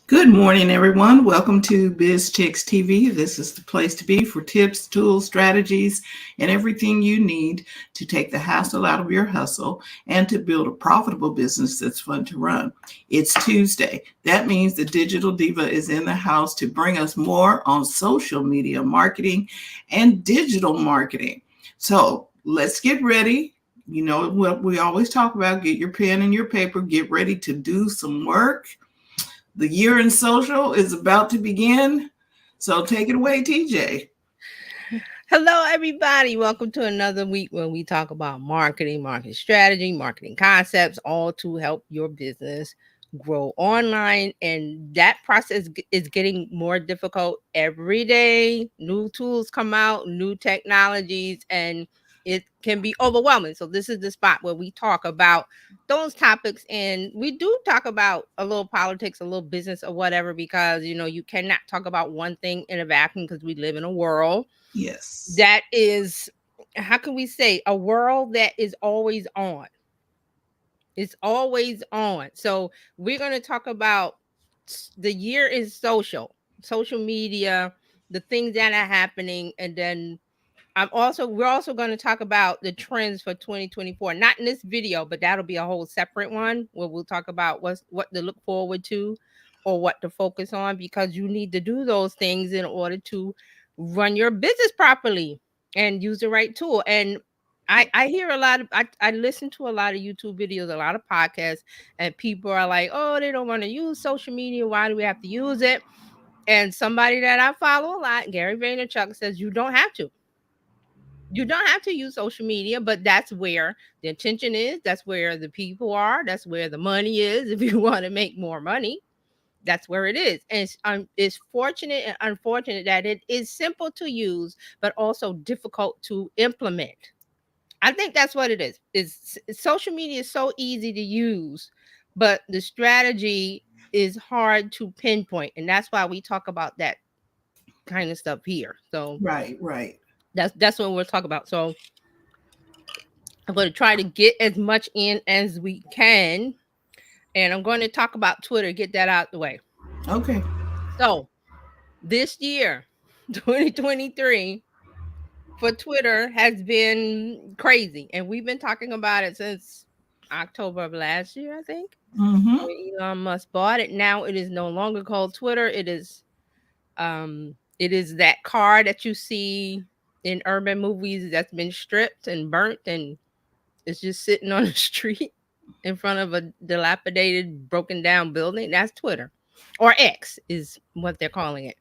Good morning, everyone. Welcome to Bizchicks TV. This is the place to be for tips, tools, strategies, and everything you need to take the hassle out of your hustle and to build a profitable business that's fun to run. It's Tuesday. That means the Digital Diva is in the house to bring us more on social media marketing and digital marketing. So let's get ready. You know what we always talk about: get your pen and your paper, get ready to do some work. The year in social is about to begin. So take it away, TJ. Hello, everybody. Welcome to another week when we talk about marketing, marketing strategy, marketing concepts, all to help your business grow online. And that process is getting more difficult every day. New tools come out, new technologies, and it can be overwhelming. So, this is the spot where we talk about those topics, and we do talk about a little politics, a little business, or whatever, because you cannot talk about one thing in a vacuum because we live in a world Yes. that is, how can we say, a world that is always on. It's always on. So we're going to talk about the year is social media, the things that are happening, and then we're also going to talk about the trends for 2024. Not in this video, but that'll be a whole separate one where we'll talk about what to look forward to or what to focus on, because you need to do those things in order to run your business properly and use the right tool. And I hear a lot of I listen to a lot of YouTube videos, a lot of podcasts, and people are like, oh, they don't want to use social media. Why do we have to use it? And somebody that I follow a lot, Gary Vaynerchuk, says you don't have to. You don't have to use social media, but that's where the attention is. That's where the people are. That's where the money is. If you want to make more money, that's where it is. And it's fortunate and unfortunate that it is simple to use, but also difficult to implement. I think that's what it is. Social media is so easy to use, but the strategy is hard to pinpoint, and that's why we talk about that kind of stuff here. So Right, right. that's what we'll talk about. So I'm going to try to get as much in as we can. And I'm going to talk about Twitter, get that out the way. Okay. So this year, 2023, for Twitter has been crazy. And we've been talking about it since October of last year, I think. Mm-hmm. When Elon Musk bought it. Now it is no longer called Twitter. It is that car that you see in urban movies that's been stripped and burnt, and it's just sitting on the street in front of a dilapidated, broken down building. That's Twitter, or X is what they're calling it.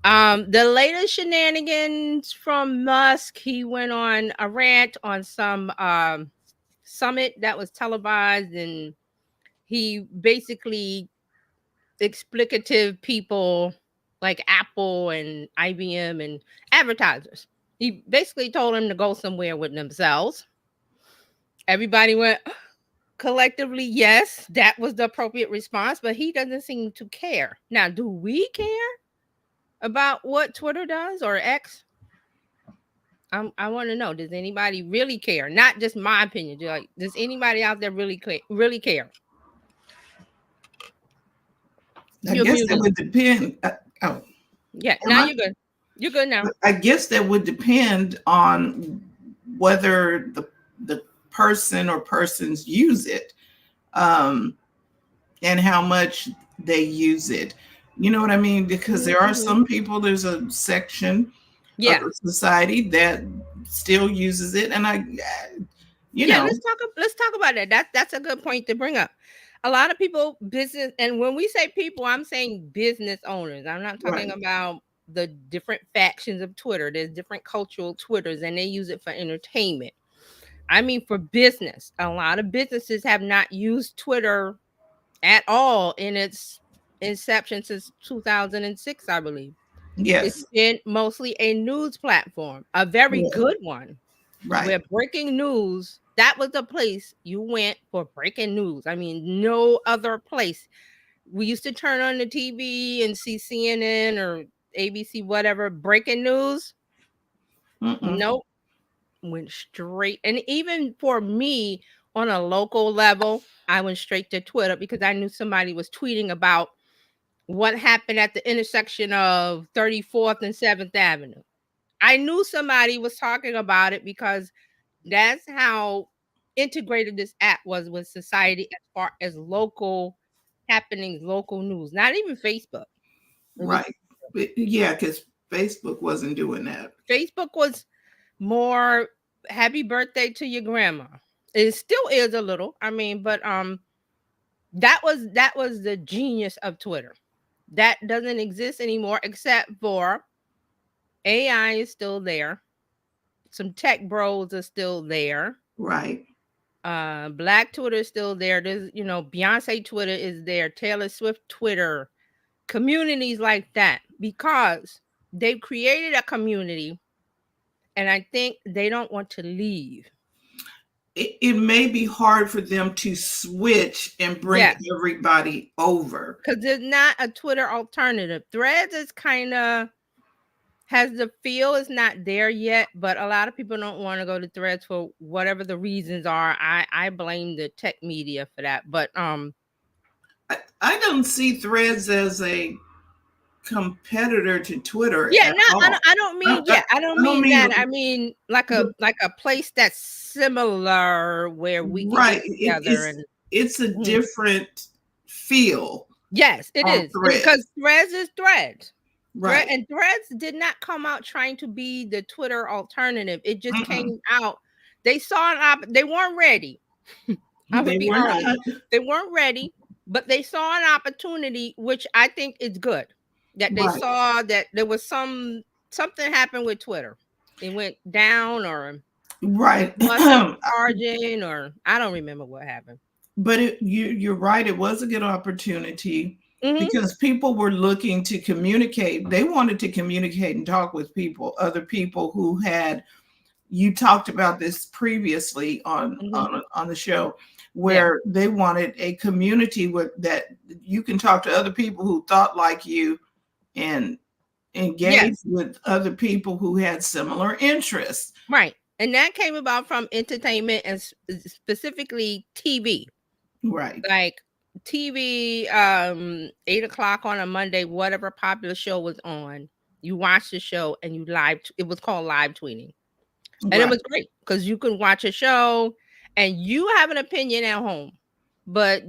The latest shenanigans from Musk, he went on a rant on some summit that was televised, and he basically explicative people like Apple and IBM and advertisers. He basically told them to go somewhere with themselves. Everybody went collectively, yes, that was the appropriate response, but he doesn't seem to care. Now, do we care about what Twitter does or X? I want to know. Does anybody really care? Not just my opinion. Like, does anybody out there really care? I You're guess that muted. would depend. Oh, Yeah, am now I? you're good. You're good now. I guess that would depend on whether the person or persons use it, um, and how much they use it. You know what I mean? Because there are Hmm. some people. There's a section of Yeah, the society that still uses it, and you yeah. know, Let's talk about that. That's a good point to bring up. A lot of people, business, and when we say people, I'm saying business owners. I'm not talking right? about the different factions of Twitter. There's different cultural Twitters, and they use it for entertainment. I mean, for business, a lot of businesses have not used Twitter at all in its inception since 2006, I believe. It's Yes, been mostly a news platform, a very yeah, good one, right. where breaking news, that was the place you went for breaking news. I mean, no other place. We used to turn on the TV and see CNN or ABC, whatever, breaking news. Mm-mm. Nope, went straight. And even for me, on a local level, I went straight to Twitter because I knew somebody was tweeting about what happened at the intersection of 34th and 7th Avenue. I knew somebody was talking about it because that's how integrated this app was with society as far as local happenings, local news. Not even Facebook. It was Right. Yeah, because Facebook wasn't doing that. Facebook was more happy birthday to your grandma. It still is a little. I mean, but that was the genius of Twitter. That doesn't exist anymore except for AI is still there. Some tech bros are still there. Right. Black Twitter is still there. There's, Beyonce Twitter is there, Taylor Swift Twitter, communities like that, because they've created a community and I think they don't want to leave. It may be hard for them to switch and bring Yeah, everybody over. because there's not a Twitter alternative. Threads is kind of has the feel is not there yet, but a lot of people don't want to go to Threads for whatever the reasons are. I blame the tech media for that, but I don't see Threads as a competitor to Twitter yeah, at not all. I don't I, mean, I, yeah, I don't I don't mean mean that. I mean like a place that's similar where we can get right. together and It's a mhm. different feel Yes, it on is. Because Threads. Threads is Threads. Right. Threads did not come out trying to be the Twitter alternative. It just Mm-mm. came out. They saw they weren't ready. I would They be were honest. not. They weren't ready, but they saw an opportunity, which I think is good. That they Right. saw that there was something happened with Twitter. It went down or Right. wasn't charging or I don't remember what happened. But you're right. It was a good opportunity Hmm. because people were looking to communicate. They wanted to communicate and talk with people, other people who had. You talked about this previously on Hmm. on the show, Yeah. where they wanted a community with that you can talk to other people who thought like you and engage Yes. with other people who had similar interests. Right. And that came about from entertainment and specifically TV. Right. Like TV, 8 o'clock on a Monday, whatever popular show was on, you watch the show and you it was called live tweeting. And it Right. was great because you can watch a show and you have an opinion at home. But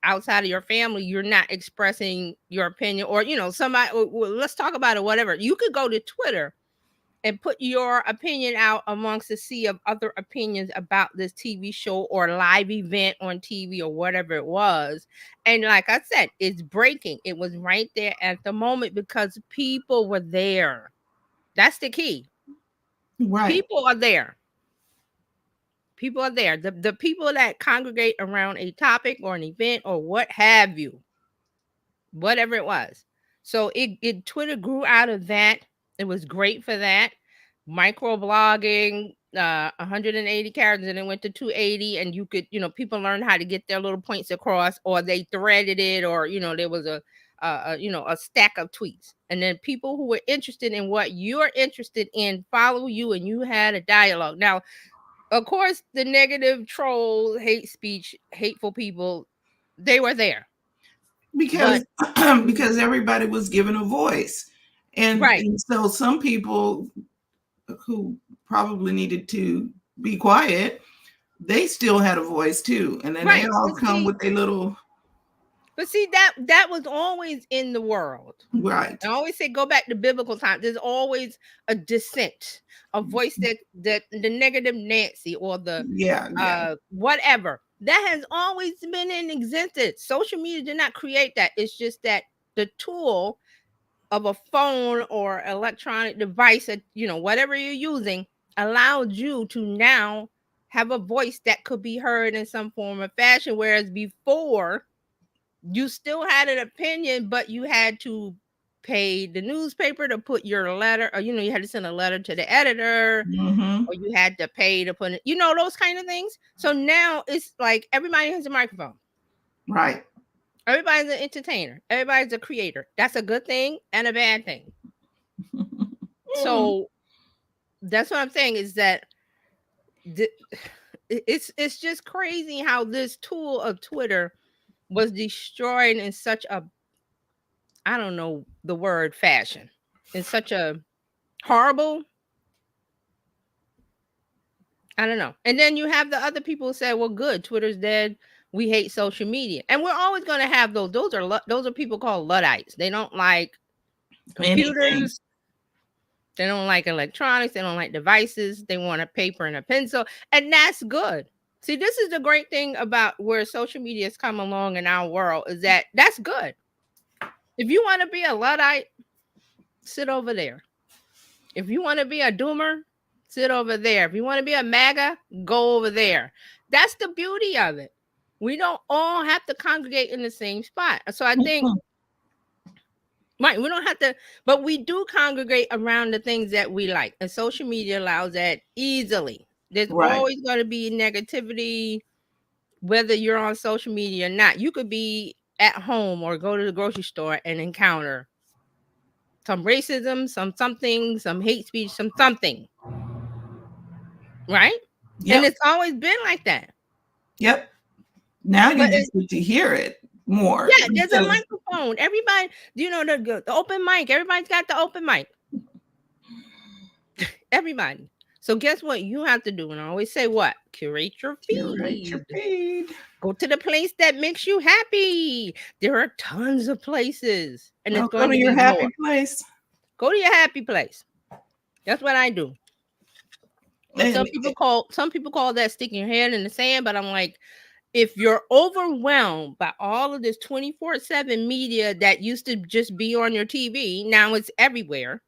outside of your family, you're not expressing your opinion, or somebody. Well, let's talk about it. Whatever, you could go to Twitter and put your opinion out amongst a sea of other opinions about this TV show or live event on TV or whatever it was. And like I said, it's breaking. It was right there at the moment because people were there. That's the key. Right. People are there. People are there. The people that congregate around a topic or an event or what have you, whatever it was. So it Twitter grew out of that. It was great for that. Microblogging, 180 characters, and it went to 280, and you could, people learned how to get their little points across, or they threaded it, or there was a stack of tweets, and then people who were interested in what you're interested in follow you, and you had a dialogue. Now, of course, the negative trolls, hate speech, hateful people, they were there, but Because because everybody was given a voice. right. And so some people who probably needed to be quiet, they still had a voice too. And then they Right. all come with a little But see that was always in the world. right. I always say go back to biblical times. There's always a dissent, a voice that the negative Nancy or the Yeah, yeah. whatever. That has always been in existence. Social media did not create that. It's just that the tool of a phone or electronic device that whatever you're using allowed you to now have a voice that could be heard in some form of fashion, whereas before you still had an opinion, but you had to pay the newspaper to put your letter, or you had to send a letter to the editor, Hmm. or you had to pay to put it, those kind of things. So now it's like everybody has a microphone. Right. Everybody's an entertainer. Everybody's a creator. That's a good thing and a bad thing. So that's what I'm saying is that the, it's just crazy how this tool of Twitter was destroyed in such a I don't know the word fashion. It's such a horrible, I don't know. And then you have the other people who say, well, good, Twitter's dead. We hate social media. And we're always going to have those. Those are people called Luddites. They don't like Anything. computers. They don't like electronics. They don't like devices. They want a paper and a pencil. And that's good. See, this is the great thing about where social media has come along in our world is that that's good. If you want to be a Luddite, sit over there. If you want to be a doomer, sit over there. If you want to be a MAGA, go over there. That's the beauty of it. We don't all have to congregate in the same spot. So I think, right, we don't have to, but we do congregate around the things that we like. And social media allows that easily. There's Right. always going to be negativity, whether you're on social media or not. You could be at home or go to the grocery store and encounter some racism, some something, some hate speech, some something, right? And Yep. it's always been like that. Yep. Now you But just get to hear it more yeah, there's a instead of microphone. Everybody, you know, the open mic. Everybody's got the open mic. Everybody. So guess what you have to do? And I always say what? Curate your curate your feed. feed. Go to the place that makes you happy. There are tons of places, and it's Well, go going to to your be happy more. place. Go to your happy place. That's what I do. And And some people call that sticking your head in the sand, but I'm like, if you're overwhelmed by all of this 24/7 media that used to just be on your TV, now it's everywhere.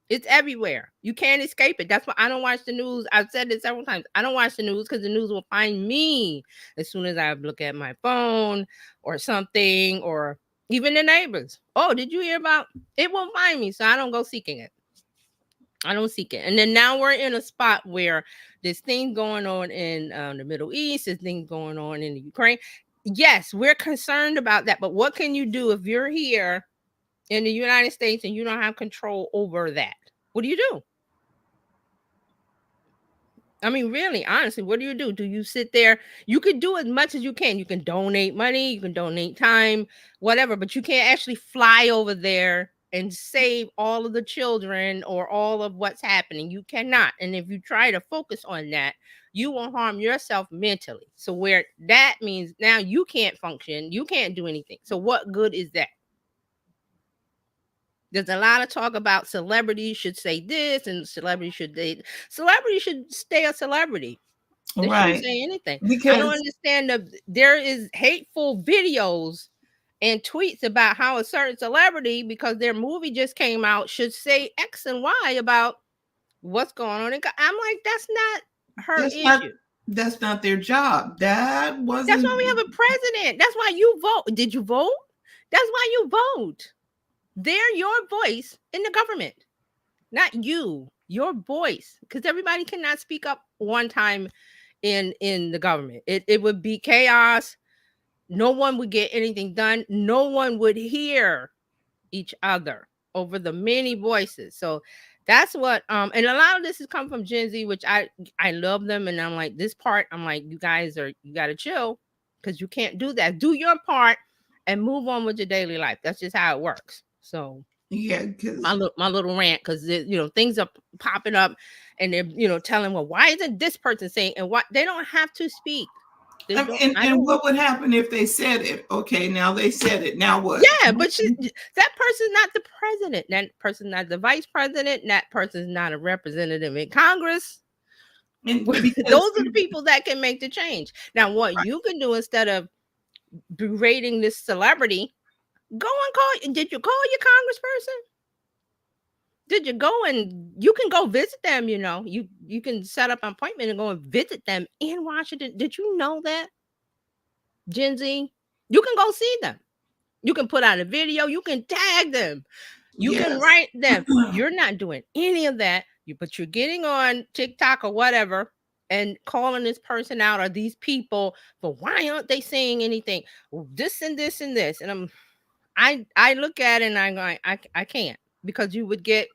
It's everywhere. You can't escape it. That's why I don't watch the news. I've said it several times. I don't watch the news because the news will find me as soon as I look at my phone or something, or even the neighbors. Oh, did you hear about it? Will find me. So I don't go seeking it. I don't seek it. And then now we're in a spot where there's things going on in the Middle East, there's things going on in the Ukraine. Yes, we're concerned about that. But what can you do if you're here in the United States and you don't have control over that? What do you do? I mean, really, honestly, what do you do? Do you sit there? You can do as much as you can. You can donate money, you can donate time, whatever, but you can't actually fly over there and save all of the children or all of what's happening. You cannot. And if you try to focus on that, you will harm yourself mentally. So, where that means now you can't function, you can't do anything. So, what good is that? There's a lot of talk about celebrities should say this and celebrity should stay a celebrity. They shouldn't right. say anything. I don't Because understand there is hateful videos and tweets about how a certain celebrity, because their movie just came out, should say X and Y about what's going on. I'm like, that's not her that's not issue. that's not their job. That That's wasn't why we have a president. That's why you vote. Did you vote? That's why you vote. They're your voice in the government, not you. Your voice, because everybody cannot speak up one time in the government. It would be chaos. No one would get anything done. No one would hear each other over the many voices. So that's what and a lot of this has come from Gen Z, which I love them, and I'm like, this part, I'm like, you gotta chill, because you can't do that. Do your part and move on with your daily life. That's just how it works. So yeah, because my little rant, because things are popping up, and they're telling, well, why isn't this person saying, and what they don't have to speak. They I mean, don't. I and don't. what would happen if they said it? Okay, now they said it. Now what? Yeah, but that person's not the president. That person's not the vice president. That person's not a representative in Congress. And Those because are the people that can make the change. Now, what right, you can do instead of berating this celebrity, go and call. Did you call your congressperson? Did you go, and you can go visit them? You can set up an appointment and go and visit them in Washington. Did you know that, Gen Z? You can go see them. You can put out a video. You can tag them. You can yes, write them. You're not doing any of that. But you're getting on TikTok or whatever and calling this person out or these people, but why aren't they saying anything? Well, this and this and this. And I look at it and I'm going, I can't, because you would get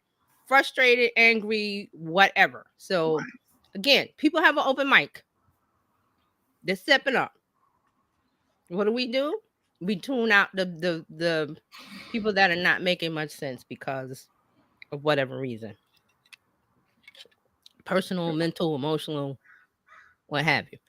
frustrated, angry, whatever. So again, people have an open mic. They're stepping up. What do we do? We tune out the people that are not making much sense because of whatever reason, personal, mental, emotional, what have you.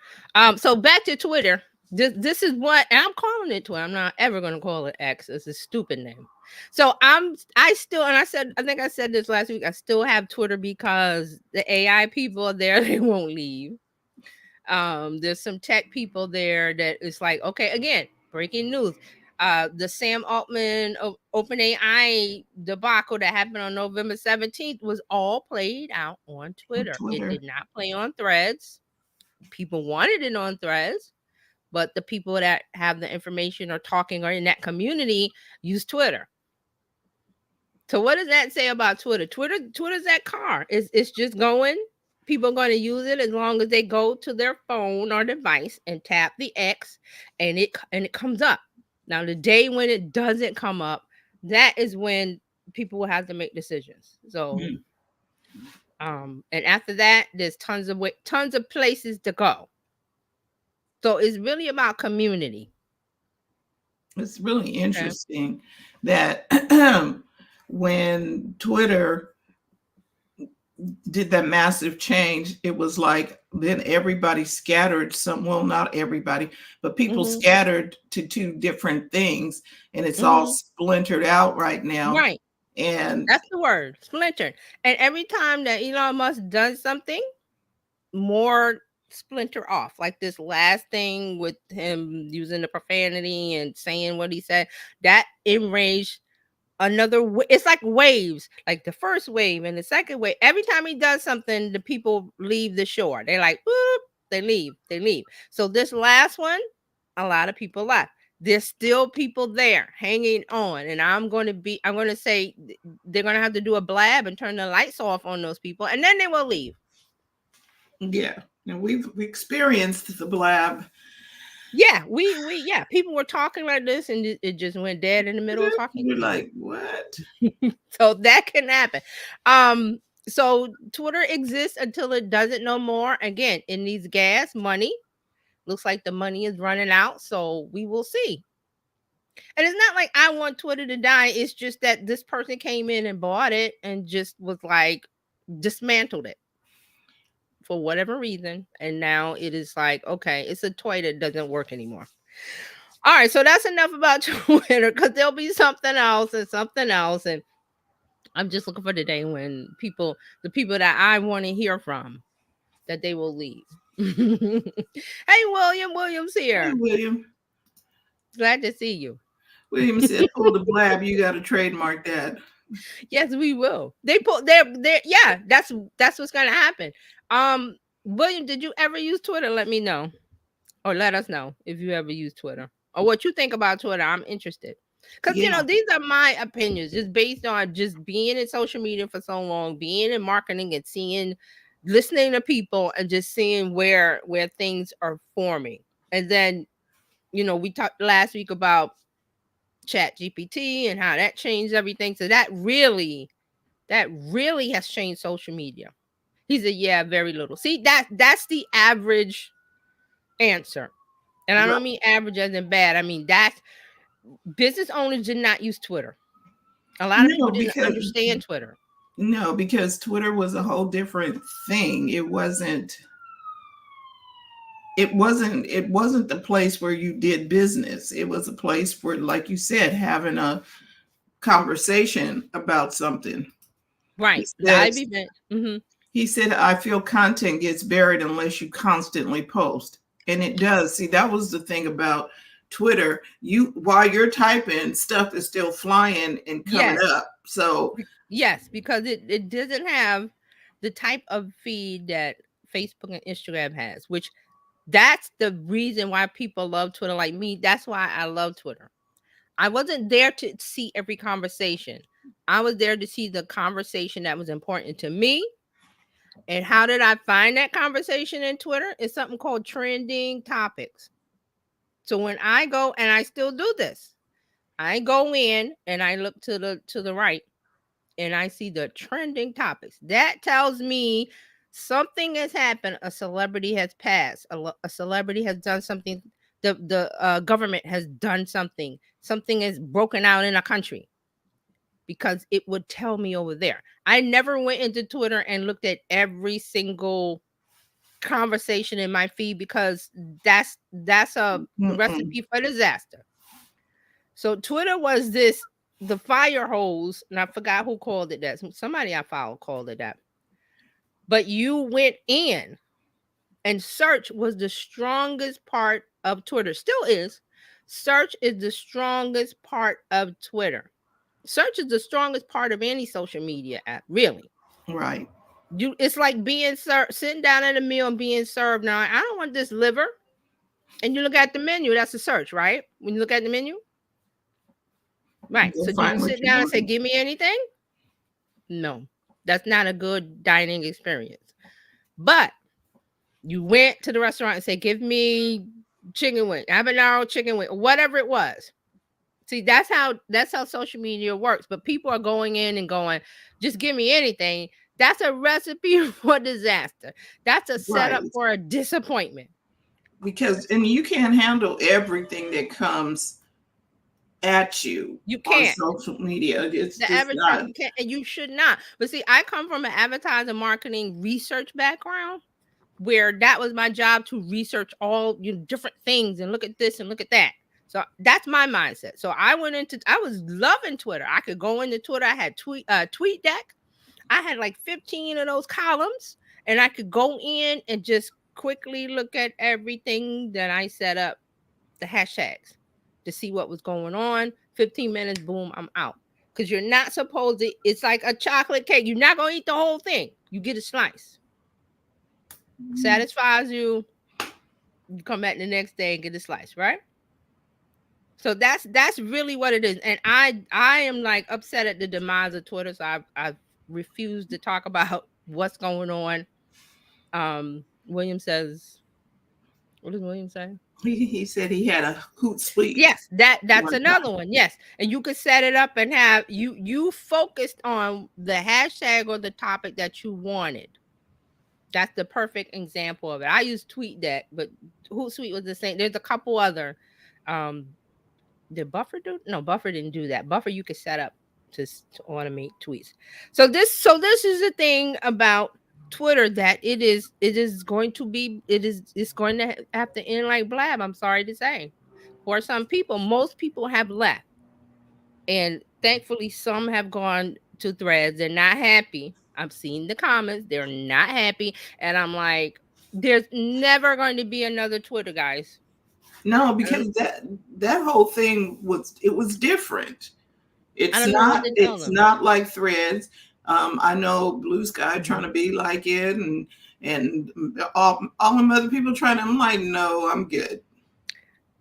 So back to Twitter. This is what, and I'm calling it Twitter. I'm not ever gonna call it X. It's a stupid name. So I still, and I think I said this last week. I still have Twitter because the AI people are there. They won't leave. There's some tech people there that is like, okay, again, breaking news. The Sam Altman of OpenAI debacle that happened on November 17th was all played out on On Twitter. It Twitter. did not play on Threads. People wanted it on Threads, but the people that have the information or talking or in that community use Twitter. So what does that say about Twitter? Twitter's that car. It's just going. People are going to use it as long as they go to their phone or device and tap the X, and it comes up. Now the day when it doesn't come up, that is when people will have to make decisions. So Mm. and after that, there's tons of places to go. So it's really about community. It's really Okay. interesting that when Twitter did that massive change, it was like then everybody scattered some, well, not everybody, but people Mhm. scattered to two different things, and it's all Mhm. splintered out right now. Right. And That's the word, splintered. And every time that Elon Musk does something, more splinter off. Like this last thing with him using the profanity and saying what he said, that enraged it's like waves, like the first wave and the second wave. Every time he does something, the people leave the shore. They're like, boop, they leave. So this last one, a lot of people left. There's still people there hanging on, and I'm going to say they're going to have to do a blab and turn the lights off on those people, and then they will leave. yeah, and we've experienced the blab. Yeah, yeah, people were talking like this, and it just went dead in the middle of talking You're to you. like, what? So that can happen. Um, so Twitter exists until it doesn't no more. Again, it needs gas, money. Looks like the money is running out, so we will see. And it's not like I want Twitter to die. It's just that this person came in and bought it and just was like dismantled it for whatever reason. And now it is like, okay, it's a toy that doesn't work anymore. All right, so that's enough about Twitter because there'll be something else and something else. And I'm just looking for the day when the people that I want to hear from, that they will leave. Hey, William's Hey, here. William. Glad to see you. William said, pull the blab. You got to trademark that. Yes, we will. They put their yeah. That's what's gonna happen. Um, William, did you ever use Twitter? Let me know, or let us know if you ever use Twitter or what you think about Twitter. I'm interested because Yeah. these are my opinions, just based on just being in social media for so long, being in marketing and seeing, listening to people, and just seeing where things are forming. And then we talked last week about Chat GPT and how that changed everything. So that really has changed social media. He said, yeah, very little. See, that's the average answer. And I Right. don't mean average as in bad. I mean that's business owners did not use Twitter. A lot of people No, didn't because understand Twitter. no, because Twitter was a whole different thing. It wasn't the place where you did business. It was a place for, like you said, having a conversation about something. He Right. said Live event. Hmm. he said I feel content gets buried unless you constantly post. And it does. See, that was the thing about Twitter. You while you're typing, stuff is still flying and coming Yes. up. So Yes, because it doesn't have the type of feed that Facebook and Instagram has, which that's the reason why people love Twitter like me. That's why I love Twitter. I wasn't there to see every conversation. I was there to see the conversation that was important to me. And how did I find that conversation in Twitter? It's something called trending topics. So when I go, and I still do this, I go in and I look to the right and I see the trending topics. That tells me something has happened. A celebrity has passed. A celebrity has done something the government has done something. Something is broken out in a country because it would tell me over there. I never went into Twitter and looked at every single conversation in my feed because that's a Mm-mm. recipe for disaster. So Twitter was this the fire hose, and I forgot who called it that. Somebody I followed called it that. But you went in, and search was the strongest part of Twitter. Still is. Search is the strongest part of Twitter. Search is the strongest part of any social media app, really. Right. It's like being served, sitting down at a meal and being served. Now, I don't want this liver. And you look at the menu, that's a search, right? When you look at the menu, right? Go So do you find what sit you down and say, want. "Give me anything"? No, that's not a good dining experience. But you went to the restaurant and say, "Give me chicken wing, habanero chicken wing, whatever it was." See, that's how social media works. But people are going in and going, "Just give me anything." That's a recipe for disaster. That's a setup Right. for a disappointment. Because and you can't handle everything that comes at you You on can't. social media. It's The just advertise not you can't, and you should not. But see, I come from an advertising marketing research background where that was my job to research all different things and look at this and look at that. So that's my mindset. So I was loving Twitter. I could go into Twitter. I had tweet deck. I had like 15 of those columns, and I could go in and just quickly look at everything that I set up, the hashtags, to see what was going on. 15 minutes, boom, I'm out. Because you're not supposed to, it's like a chocolate cake. You're not going to eat the whole thing. You get a slice. Satisfies you. You come back the next day and get a slice, right? So that's really what it is. And I am like upset at the demise of Twitter. So I've refused to talk about what's going on. William says, what does William say? he said he had a hoot suite Yes, that's one another time. one. Yes. And you could set it up and have you focused on the hashtag or the topic that you wanted. That's the perfect example of it. I use TweetDeck, but Hootsuite was the same. There's a couple other. Um, did Buffer do? No, Buffer didn't do that. Buffer you could set up to automate tweets. So this is the thing about Twitter, that it is going to be it's going to have to end like Blab. I'm sorry to say. For some people, most people have left, and thankfully some have gone to Threads. They're not happy. I've seen the comments. They're not happy, and I'm like, there's never going to be another Twitter, guys. No, I don't because that whole thing was different. I It's don't know what not to tell it's them. not like Threads. I know Blue Sky trying Mhm. to be like it, and all them other people trying to. I'm like, no, I'm good.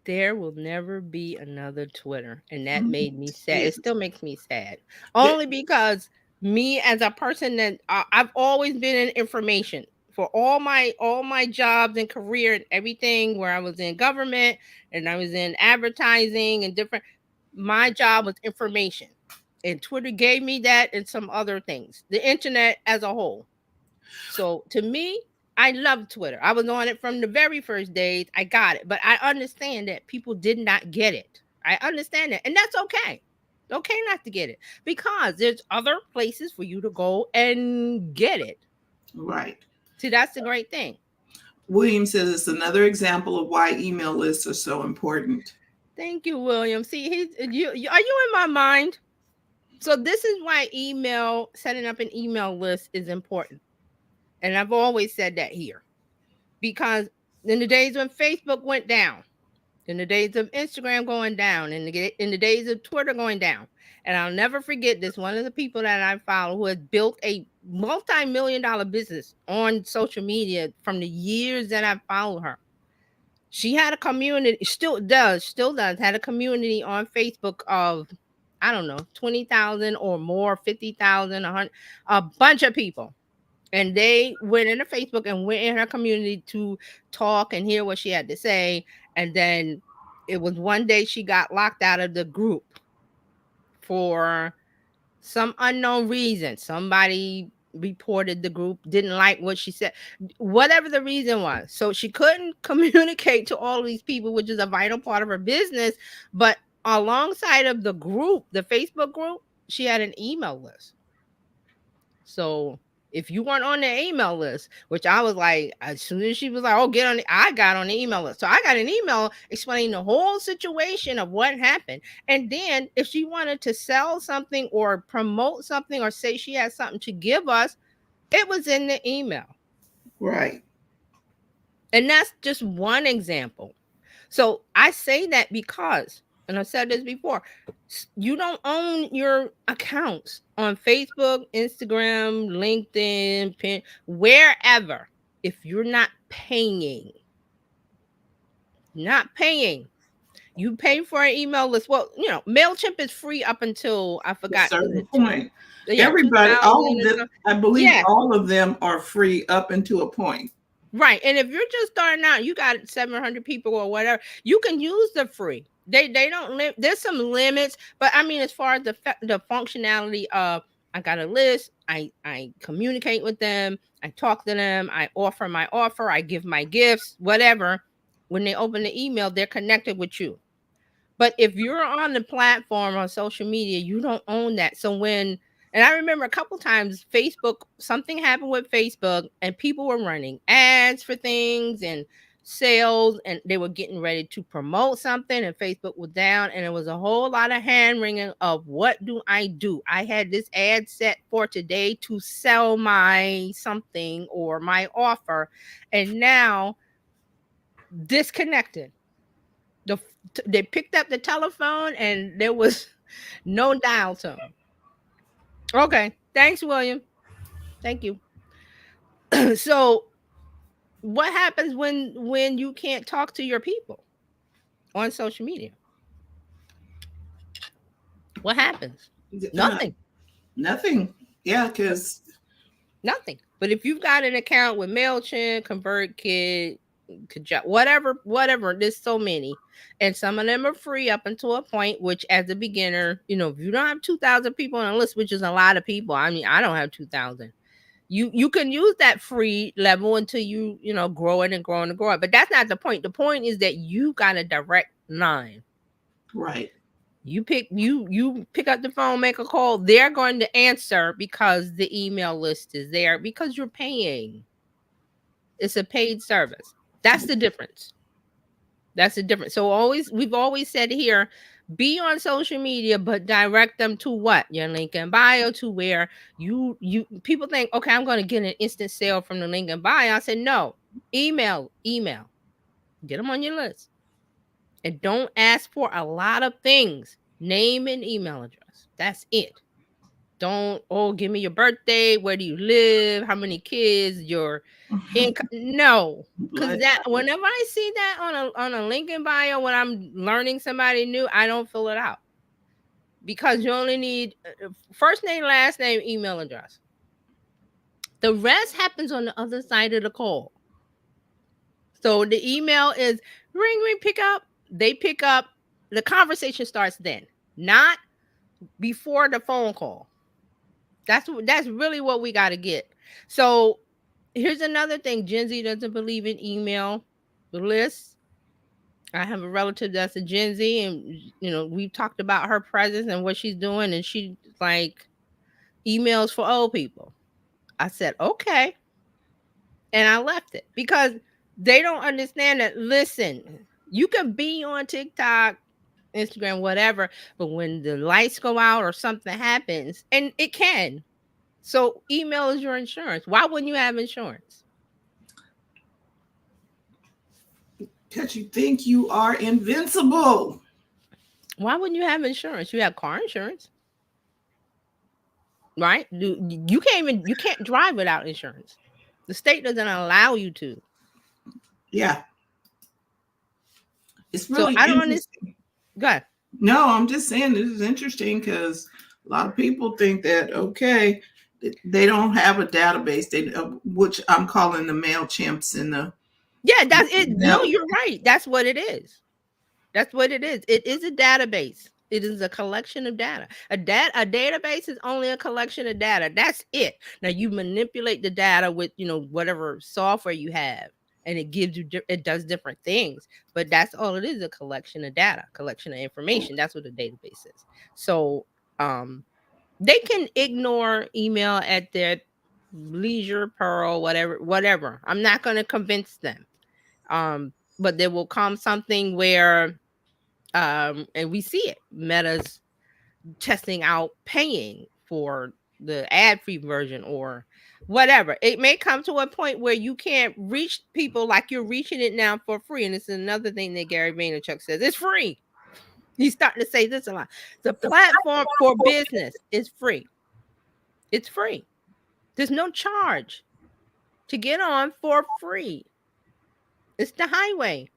There will never be another Twitter, and that Mhm. made me sad. It Yes. still makes me sad, That- only because me as a person that I've always been in information for all my jobs and career and everything, where I was in government and I was in advertising and different. My job was information, and Twitter gave me that and some other things. The internet as a whole. So to me, I love Twitter. I was on it from the very first days. I got it, but I understand that people did not get it. I understand that, and that's okay. Okay, not to get it, because there's other places for you to go and get it. right. See, that's the great thing. William says it's another example of why email lists are so important. Thank you, William. See, are you in my mind? So this is why setting up an email list is important, and I've always said that here, because in the days when Facebook went down, in the days of Instagram going down, in the days of Twitter going down. And I'll never forget this. One of the people that I follow who has built a multi-million-dollar business on social media from the years that I've followed her. She had a community, still does, had a community on Facebook of, I don't know, 20,000 or more, 50,000, 100, a bunch of people. And they went into Facebook and went in her community to talk and hear what she had to say. And then it was one day she got locked out of the group for some unknown reason. Somebody reported the group, didn't like what she said, whatever the reason was. So she couldn't communicate to all of these people, which is a vital part of her business. But alongside of the group, the Facebook group, she had an email list. So if you weren't on the email list, which I was like, as soon as she was like, "Oh, get on," I got on the email list. So I got an email explaining the whole situation of what happened. And then if she wanted to sell something or promote something or say she had something to give us, it was in the email. Right. And that's just one example. So I say that because, and I've said this before, you don't own your accounts on Facebook, Instagram, LinkedIn, wherever, if you're not paying. You pay for an email list. Well, MailChimp is free up until I A forgot, is certain it two? point. Yeah, Everybody, 2000 all of or them, something. I believe Yeah, all of them are free up until a point. right. And if you're just starting out, you got 700 people or whatever, you can use the free. They don't there's some limits, but I mean, as far as the functionality of, I got a list, I communicate with them, I talk to them, I offer my offer, I give my gifts, whatever. When they open the email, they're connected with you. But if you're on the platform on social media, you don't own that. So and I remember a couple times Facebook, something happened with Facebook and people were running ads for things and sales, and they were getting ready to promote something, and Facebook was down, and it was a whole lot of hand wringing of, what do I do? I had this ad set for today to sell my something or my offer, and now disconnected. They picked up the telephone and there was no dial tone. Okay, thanks, William. Thank you. So, what happens when you can't talk to your people on social media? What happens? Uh, Nothing. Nothing. Yeah, because Nothing. But if you've got an account with MailChimp, ConvertKit, whatever, there's so many. And some of them are free up until a point, which as a beginner, if you don't have 2,000 people on a list, which is a lot of people. I mean, I don't have 2,000. You can use that free level until you grow it and grow it and grow it. But that's not the point. The point is that you got a direct line. right. You pick up the phone, make a call, they're going to answer because the email list is there, because you're paying. It's a paid service. That's the difference. So we've always said here, be on social media, but direct them to what? Your link in bio, to where you people think, okay, I'm going to get an instant sale from the link in bio. I said, no, email, get them on your list. And don't ask for a lot of things. Name and email address. That's it. Don't, give me your birthday, where do you live, how many kids, your income. No, because that, whenever I see that on a LinkedIn bio, when I'm learning somebody new, I don't fill it out, because you only need first name, last name, email address. The rest happens on the other side of the call. So the email is ring, ring, pick up. They pick up. The conversation starts then, not before the phone call. That's really what we got to get. So here's another thing. Gen Z doesn't believe in email lists. I have a relative that's a Gen Z, and we've talked about her presence and what she's doing, and she's like, emails for old people. I said, okay. And I left it because they don't understand that. Listen, you can be on TikTok, Instagram, whatever, but when the lights go out or something happens, and it can. So email is your insurance. Why wouldn't you have insurance? Because you think you are invincible. Why wouldn't you have insurance? You have car insurance, right? You can't drive without insurance. The state doesn't allow you to. Yeah. It's So really I don't understand. interesting. Go ahead. No, I'm just saying this is interesting because a lot of people think that, okay, they don't have a database, which I'm calling the MailChimps and the. Yeah, that's it. No, No. you're right. That's what it is. That's what it is. It is a database. It is a collection of data. A database is only a collection of data. That's it. Now you manipulate the data with, whatever software you have, and it gives you it does different things. But that's all it is, a collection of data, collection of information. That's what a database is. So they can ignore email at their leisure, pearl, whatever. I'm not going to convince them. But there will come something where and we see it. Meta's testing out paying for the ad-free version or whatever. It may come to a point where you can't reach people like you're reaching it now for free. And this is another thing that Gary Vaynerchuk says. It's free. He's starting to say this a lot. The platform for business is free. It's free. There's no charge to get on for free. It's the highway.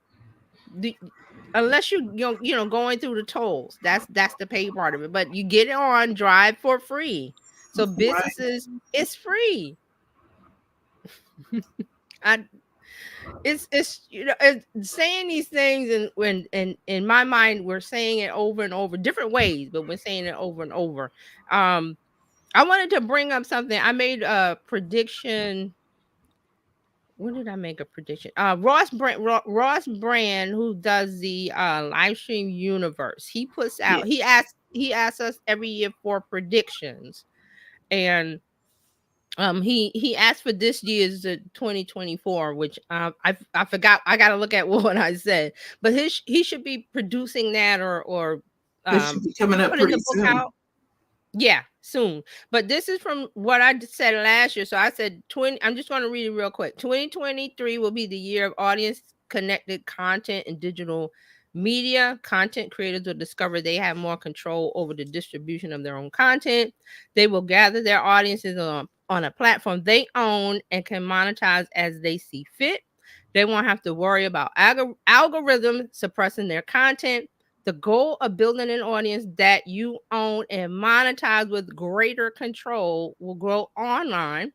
Unless going through the tolls, that's the pay part of it. But you get it on drive for free. So businesses, it's free. It's saying these things, and when in my mind we're saying it over and over, different ways, but we're saying it over and over. I wanted to bring up something. I made a prediction. When did I make a prediction? Ross Brand, who does the live stream universe, he puts out. He asks us every year for predictions, and he asked for this year's 2024, which I forgot. I got to look at what I said, but he should be producing that or this should be coming up pretty soon. Out. Yeah, soon. But this is from what I said last year. So I said I'm just going to read it real quick. 2023 will be the year of audience connected content and digital media. Content creators will discover they have more control over the distribution of their own content. They will gather their audiences on a platform they own and can monetize as they see fit. They won't have to worry about algorithms suppressing their content. The goal of building an audience that you own and monetize with greater control will grow online.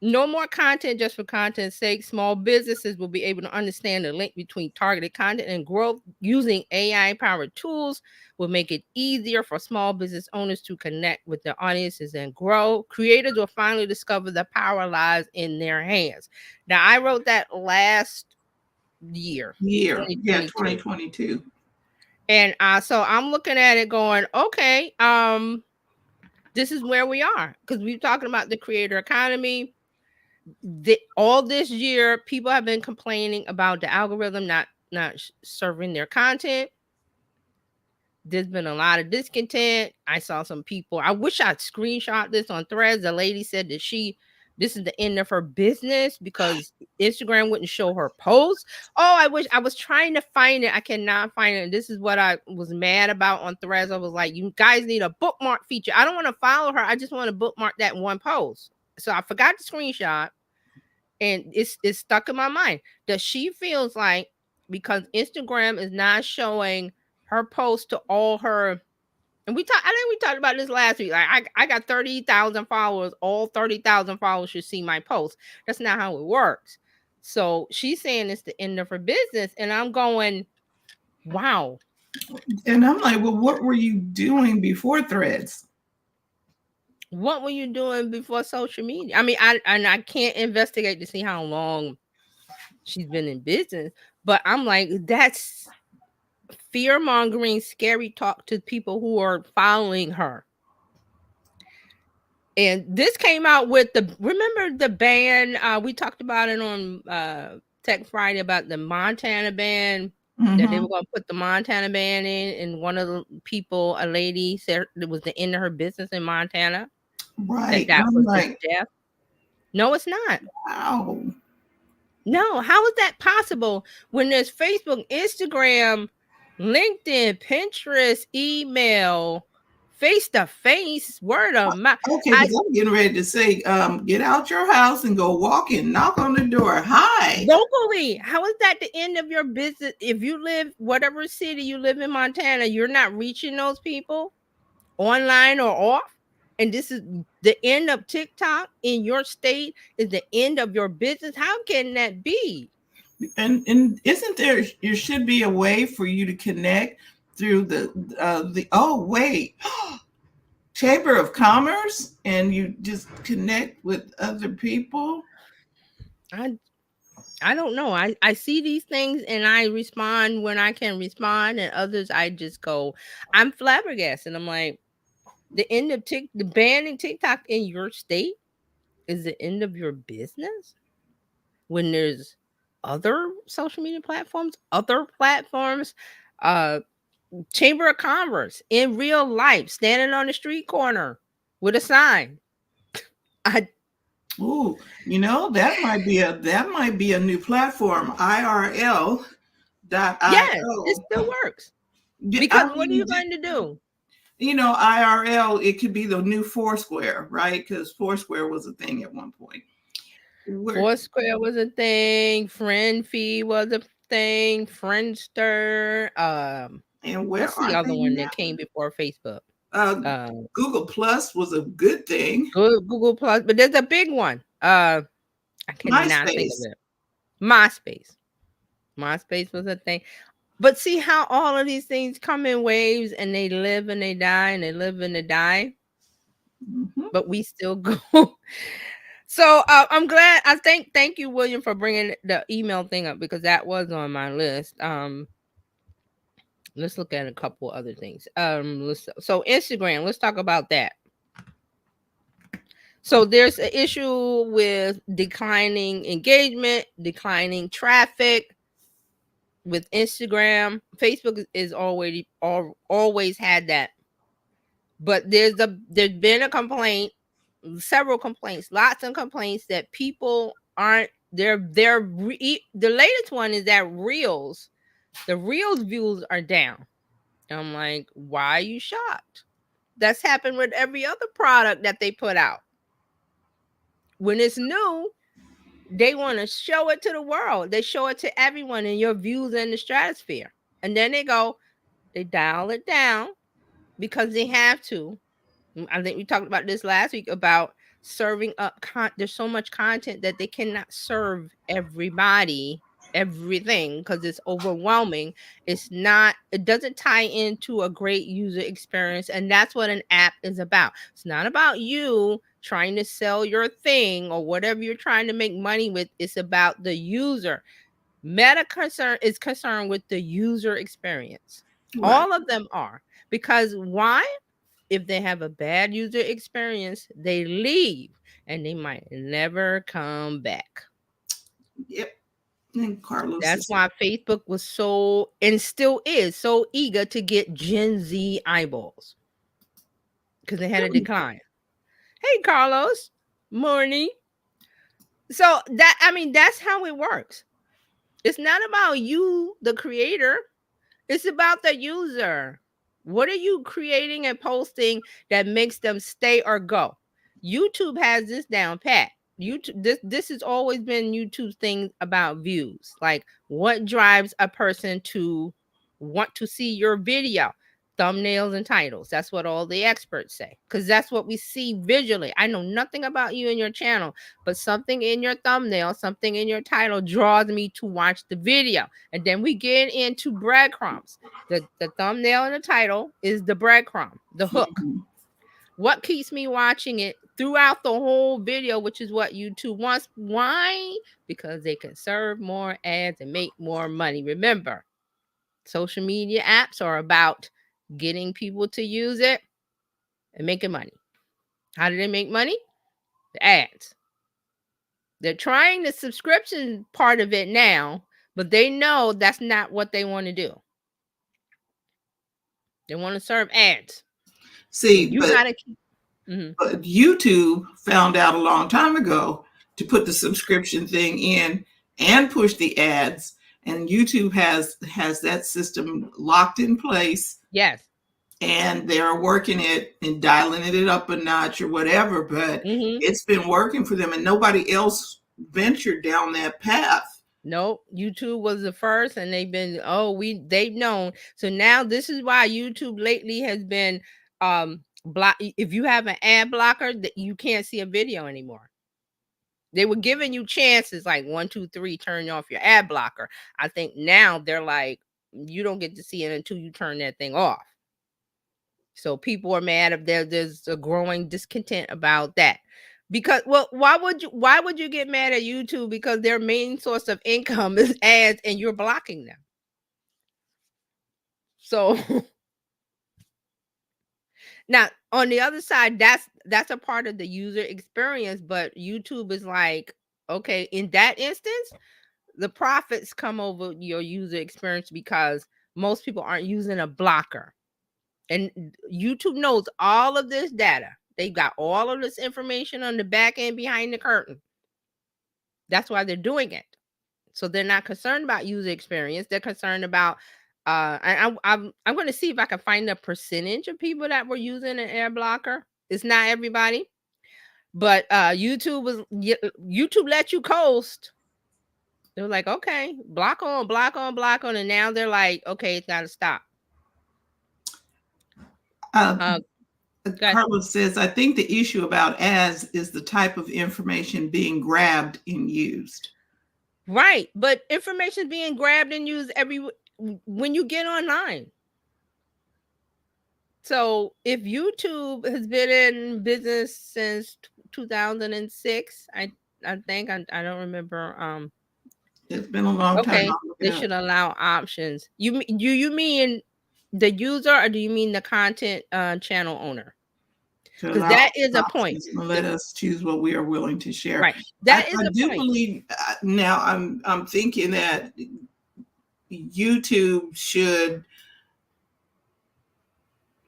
No more content just for content's sake. Small businesses will be able to understand the link between targeted content and growth. Using AI-powered tools will make it easier for small business owners to connect with their audiences and grow. Creators will finally discover the power lies in their hands. Now, I wrote that last year. 2022. And so I'm looking at it going, okay, this is where we are, because we're talking about the creator economy. All this year, people have been complaining about the algorithm not serving their content. There's been a lot of discontent. I saw some people. I wish I'd screenshot this on Threads. The lady said that this is the end of her business because Instagram wouldn't show her posts. Oh, I wish I was trying to find it. I cannot find it. And this is what I was mad about on Threads. I was like, you guys need a bookmark feature. I don't want to follow her. I just want to bookmark that one post. So I forgot to screenshot, and it's stuck in my mind that she feels like because Instagram is not showing her post to all her, and I think we talked about this last week. Like I got 30,000 followers. All 30,000 followers should see my post. That's not how it works. So she's saying it's the end of her business, and I'm going, wow. And I'm like, well, what were you doing before Threads? What were you doing before social media? I mean, I can't investigate to see how long she's been in business, but I'm like, that's fear-mongering, scary talk to people who are following her. And this came out with remember the ban, we talked about it on Tech Friday about the Montana ban, that they were going to put the Montana ban in, and one of the people, a lady, said it was the end of her business in Montana. Right. That was like death. No, it's not. Wow. No, how is that possible when there's Facebook, Instagram, LinkedIn, Pinterest, email, face-to-face, word of mouth? Okay, because I'm getting ready to say, get out your house and go walk in, knock on the door. Hi. Locally, how is that the end of your business? If you live, whatever city you live in Montana, you're not reaching those people online or off? And this is the end of TikTok in your state, is the end of your business? How can that be? And isn't there should be a way for you to connect through the oh wait, Chamber of Commerce, and you just connect with other people. I I don't know. I see these things and I respond when I can respond, and others I just go, I'm flabbergasted. I'm like, the banning TikTok in your state is the end of your business when there's other social media platforms, uh Chamber of Commerce in real life, standing on the street corner with a sign. I Ooh, that might be a new platform, IRL dot Yes, it io. still works. I Because what are mean, you going to do? IRL, it could be the new Foursquare, right? Because Foursquare was a thing at one point. Where Foursquare was a thing, Friend Fee was a thing, Friendster. and where What's the are other they one now? that came before Facebook? Uh, Um, Google Plus was a good thing. Google Plus, but there's a big one. I cannot think of MySpace. it. MySpace. MySpace was a thing. But see how all of these things come in waves and they live and they die and they live and they die, Mhm. but we still go. So I'm glad. Thank you, William, for bringing the email thing up because that was on my list. Let's look at a couple other things. So Instagram. Let's talk about that. So there's an issue with declining engagement, declining traffic with Instagram. Facebook is always had that, but there's been a complaint, several complaints, lots of complaints that people aren't. The latest one is that the reels views are down. I'm like, why are you shocked? That's happened with every other product that they put out. When it's new, they want to show it to the world. They show it to everyone in your views in the stratosphere. And then they dial it down because they have to. I think we talked about this last week about serving up there's so much content that they cannot serve everybody everything because it's overwhelming. It doesn't tie into a great user experience, and that's what an app is about. It's not about you trying to sell your thing or whatever you're trying to make money with. It's about the user. Meta concern is concerned with the user experience. Right. All of them are. Because why? If they have a bad user experience, they leave and they might never come back. Yep. And Carlos That's is why Facebook was so, and still is, so eager to get Gen Z eyeballs because they had a really. decline. Hey, Carlos. Morning. So that's how it works. It's not about you, the creator. It's about the user. What are you creating and posting that makes them stay or go? YouTube has this down pat. This has always been YouTube's thing about views. Like what drives a person to want to see your video? Thumbnails and titles. That's what all the experts say. Because that's what we see visually. I know nothing about you and your channel, but something in your thumbnail, something in your title draws me to watch the video. And then we get into breadcrumbs. The thumbnail and the title is the breadcrumb, the hook. Mhm. What keeps me watching it throughout the whole video, which is what YouTube wants. Why? Because they can serve more ads and make more money. Remember, social media apps are about getting people to use it and making money. How do they make money? The ads. They're trying the subscription part of it now, but they know that's not what they want to do. They want to serve ads. See, And you but got to keep. Mhm. but YouTube found out a long time ago to put the subscription thing in and push the ads, and YouTube has that system locked in place, Yes. and they're working it and dialing it up a notch or whatever, but Hmm. it's been working for them and nobody else ventured down that path. Nope. YouTube was the first, and they've known. So now this is why YouTube lately has been block. If you have an ad blocker, that you can't see a video anymore. They were giving you chances like 1, 2, 3, turn off your ad blocker. I think now they're like, you don't get to see it until you turn that thing off. So people are mad if there's a growing discontent about that. Because, well, why would you get mad at YouTube? Because their main source of income is ads and you're blocking them. So now on the other side, that's a part of the user experience, but YouTube is like, okay, in that instance, the profits come over your user experience because most people aren't using a blocker. And YouTube knows all of this data. They've got all of this information on the back end behind the curtain. That's why they're doing it. So they're not concerned about user experience. They're concerned about I'm going to see if I can find a percentage of people that were using an air blocker. It's not everybody, but YouTube let you coast. They were like, okay, block on, block on, block on, and now they're like, okay, it's got to stop. Uh, Carlos says, I think the issue about ads is the type of information being grabbed and used. Right, but information is being grabbed and used when you get online. So if YouTube has been in business since 2006, I think I don't remember. It's been a long time. Okay, they should allow options. You mean the user, or do you mean the content channel owner? Because that is a point. Let us choose what we are willing to share. Right, that is I a do point. believe now. I'm thinking that YouTube should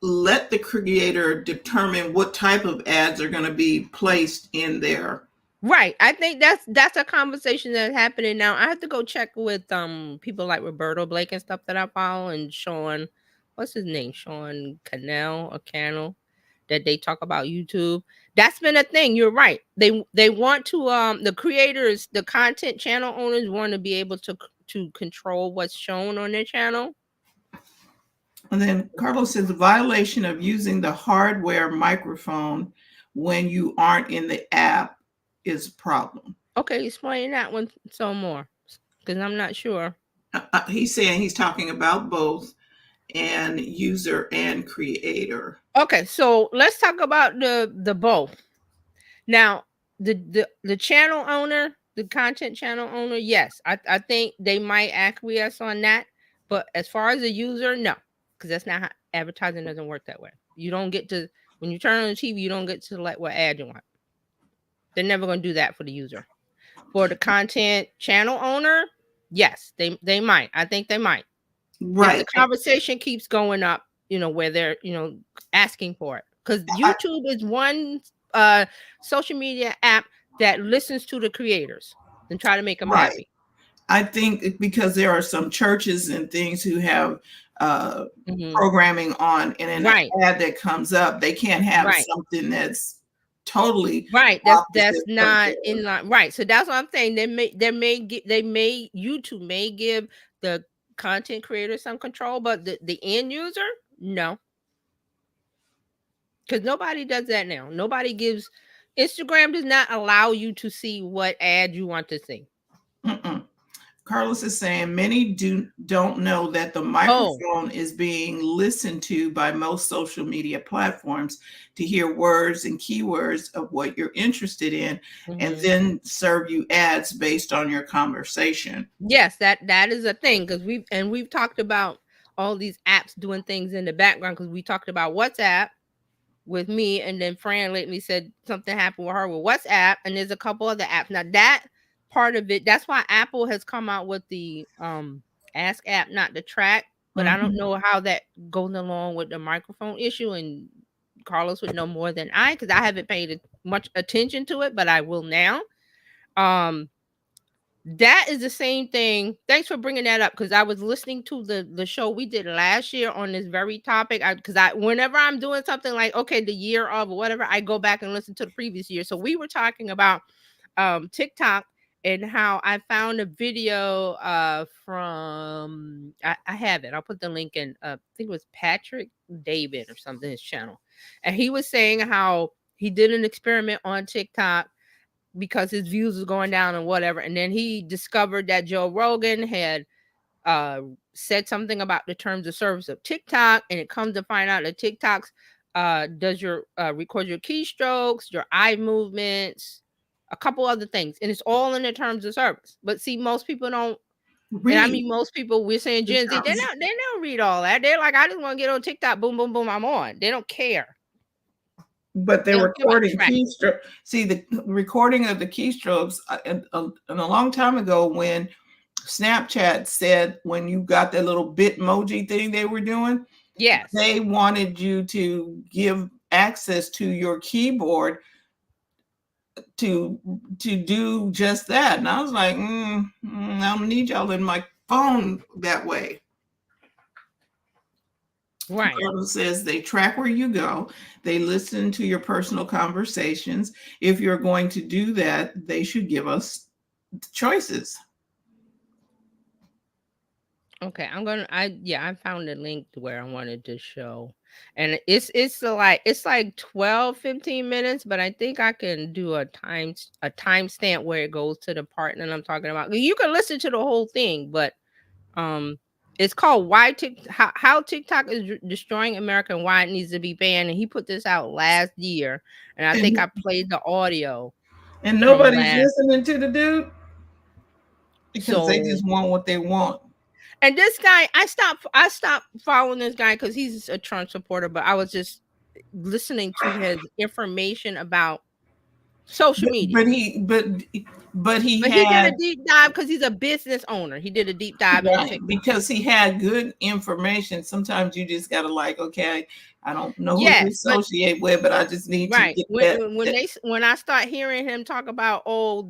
let the creator determine what type of ads are going to be placed in there. Right. I think that's a conversation that's happening now. I have to go check with people like Roberto Blake and stuff that I follow, and Sean, what's his name? Sean Cannell, that they talk about YouTube. That's been a thing. You're right. They want to the creators, the content channel owners want to be able to control what's shown on their channel. And then Carlos says, the violation of using the hardware microphone when you aren't in the app is a problem. Okay, explain that one some more, because I'm not sure. He's saying he's talking about both, and user and creator. Okay, so let's talk about the both. Now, the channel owner, the content channel owner, yes, I think they might acquiesce on that. But as far as the user, no, because that's not how advertising doesn't work that way. You don't get to, when you turn on the TV, you don't get to select what ad you want. They're never going to do that for the user. For the content channel owner, yes, they might. I think they might. Right. If the conversation keeps going up, where they're, asking for it. Because YouTube is one social media app that listens to the creators and try to make them happy. I think because there are some churches and things who have programming on, and an ad that comes up, they can't have something that's totally that's not in line. Right. So that's what I'm saying. YouTube may give the content creator some control, but the end user, no. Because nobody does that now. Instagram does not allow you to see what ad you want to see. Carlos is saying many don't know that the microphone is being listened to by most social media platforms to hear words and keywords of what you're interested in, and then serve you ads based on your conversation. Yes, that is a thing, because we've talked about all these apps doing things in the background, because we talked about WhatsApp with me, and then Fran lately said something happened with her with WhatsApp, and there's a couple other apps. Now that part of it, that's why Apple has come out with the Ask app, not the Track, but I don't know how that goes along with the microphone issue, and Carlos would know more than I, because I haven't paid much attention to it, but I will now. That is the same thing. Thanks for bringing that up, because I was listening to the show we did last year on this very topic. Because whenever I'm doing something like, okay, the year of or whatever, I go back and listen to the previous year. So we were talking about TikTok and how I found a video from I have it. I'll put the link in. I think it was Patrick David or something, his channel, and he was saying how he did an experiment on TikTok because his views was going down and whatever. And then he discovered that Joe Rogan had said something about the terms of service of TikTok, and it comes to find out that TikTok's does your record your keystrokes, your eye movements, a couple other things, and it's all in the terms of service. But see, most people don't, and I Read mean most people, we're saying the Gen Z, terms. they don't read all that. They're like, I just want to get on TikTok, boom, boom, boom, I'm on. They don't care. But They they're don't care about recording tracking. keystroke. See, the recording of the keystrokes and a long time ago when Snapchat said when you got that little Bitmoji thing they were doing, Yes. they wanted you to give access to your keyboard to do just that. And I was like, I don't need y'all in my phone that way. Right. Carlos says they track where you go. They listen to your personal conversations. If you're going to do that, they should give us choices. Okay, I found a link to where I wanted to show. And it's like 12, 15 minutes, but I think I can do a timestamp where it goes to the part that I'm talking about. You can listen to the whole thing, but um it's called how TikTok is destroying America and why it needs to be banned. And he put this out last year, and I think And I played the audio from nobody's last. listening to the dude because they So just want what they want. and this guy, I stopped following this guy because he's a Trump supporter, but I was just listening to his information about social But, media. but he but but he But he did had a deep dive because he's a business owner. He did a deep dive into right TikTok. because he had good information. Sometimes you just gotta like, okay, I don't know who to Yes, but associate with, but I just need to right get that. when I start hearing him talk about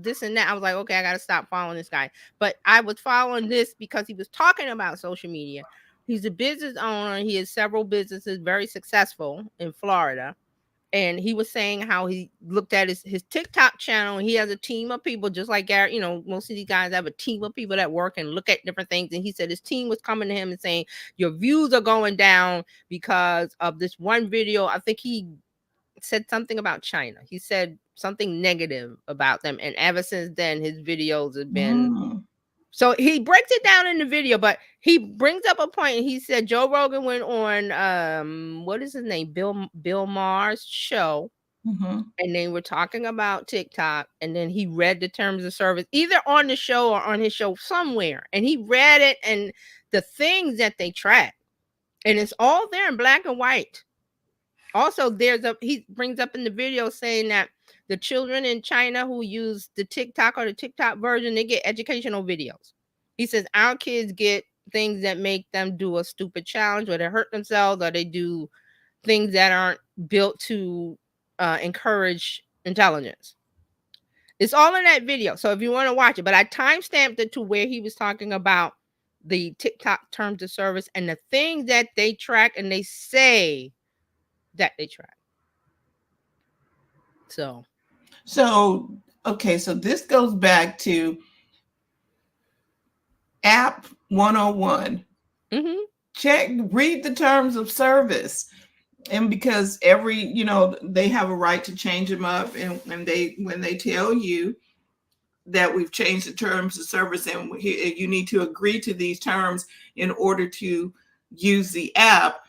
this and that, I was like, okay, I got to stop following this guy. But I was following this because he was talking about social media. He's a business owner. He has several businesses, very successful in Florida. And he was saying how he looked at his TikTok channel, and he has a team of people just like Gary. Most of these guys have a team of people that work and look at different things. And he said his team was coming to him and saying, your views are going down because of this one video. I think he said something about China. He said something negative about them. And ever since then, his videos have been. Mm, So he breaks it down in the video, but he brings up a point. And he said Joe Rogan went on what is his name? Bill Maher's show, mhm. and they were talking about TikTok, and then he read the terms of service either on the show or on his show somewhere. And he read it and the things that they track. And it's all there in black and white. Also, he brings up in the video saying that the children in China who use the TikTok or the TikTok version, they get educational videos. He says our kids get things that make them do a stupid challenge, or they hurt themselves, or they do things that aren't built to encourage intelligence. It's all in that video. So if you want to watch it, but I timestamped it to where he was talking about the TikTok terms of service and the things that they track and they say that they track. So, So, okay, so this goes back to app 101. mhm. Read the terms of service. And because they have a right to change them up. And when they tell you that we've changed the terms of service and you need to agree to these terms in order to use the app,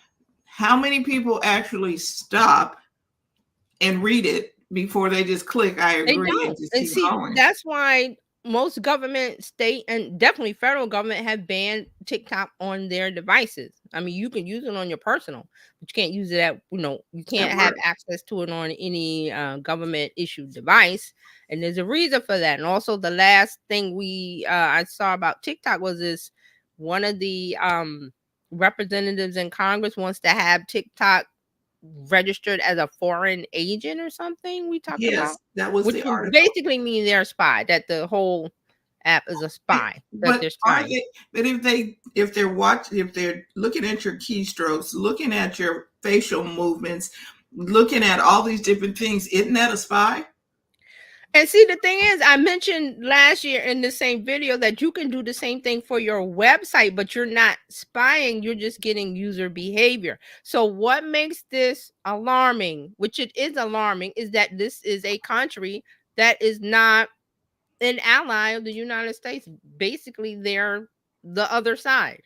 how many people actually stop and read it before they just click I They agree and don't. just And keep see, going? that's why most government, state, and definitely federal government have banned TikTok on their devices. I mean, you can use it on your personal, but you can't use it you At can't have work. access to it on any government issued device. And there's a reason for that. And also, the last thing I saw about TikTok was this one of the representatives in Congress wants to have TikTok registered as a foreign agent or something we talked about, Yes, that was which the would article. basically mean they're a spy, that the whole app is a spy, that But they're are spying. they? But if they're looking at your keystrokes, looking at your facial movements, looking at all these different things, isn't that a spy? And see, the thing is, I mentioned last year in the same video that you can do the same thing for your website, but you're not spying, you're just getting user behavior. So, what makes this alarming, which it is alarming, is that this is a country that is not an ally of the United States. Basically, they're the other side.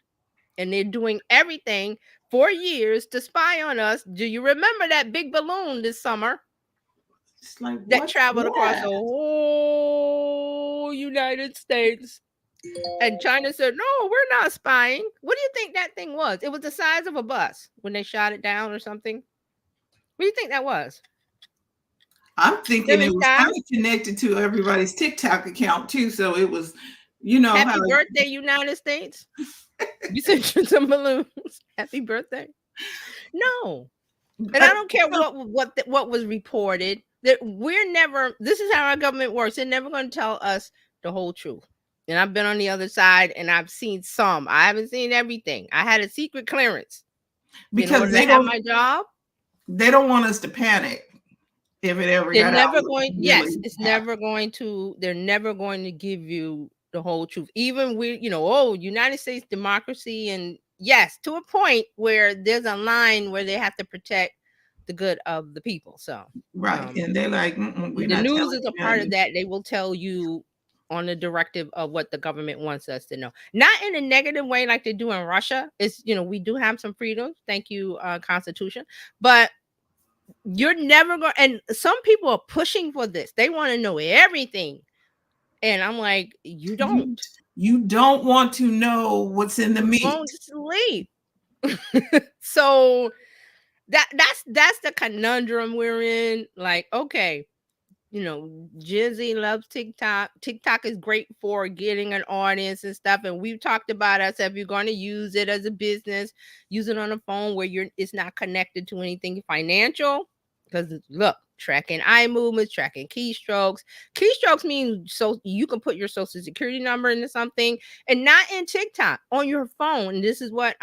and they're doing everything for years to spy on us. Do you remember that big balloon this summer It's like, that what's traveled across the that? whole United States? And China said, "No, we're not spying." What do you think that thing was? It was the size of a bus when they shot it down or something. What do you think that was? I'm thinking Them in it was kind China? of connected to everybody's TikTok account too. So it was, you know how Happy birthday, United States. You sent you some balloons. Happy birthday. No. And I I, don't care what was reported. That we're never. This is how our government works. They're never going to tell us the whole truth. And I've been on the other side, and I've seen some. I haven't seen everything. I had a secret clearance in because order to have my job. they don't want us to panic if it ever They're got out never what going. really Yes, it's happened. never going to. They're never going to give you the whole truth. Even oh, United States democracy, and yes, to a point where there's a line where they have to protect the good of the people. So, Right. And they're like, we're the not news telling is a you part of nothing. that. They will tell you on the directive of what the government wants us to know, not in a negative way like they do in Russia. It's we do have some freedoms. Thank you, Constitution, but you're never going. And some people are pushing for this. They want to know everything, and I'm like, you You don't. you don't want to know what's in the You meat. won't sleep. So that's the conundrum we're in. Like, okay, Jizzy loves TikTok. TikTok is great for getting an audience and stuff. And we've talked about us if you're going to use it as a business, use it on a phone where it's not connected to anything financial. Because look, tracking eye movements, tracking keystrokes. Keystrokes mean so you can put your social security number into something, and not in TikTok on your phone. And this is what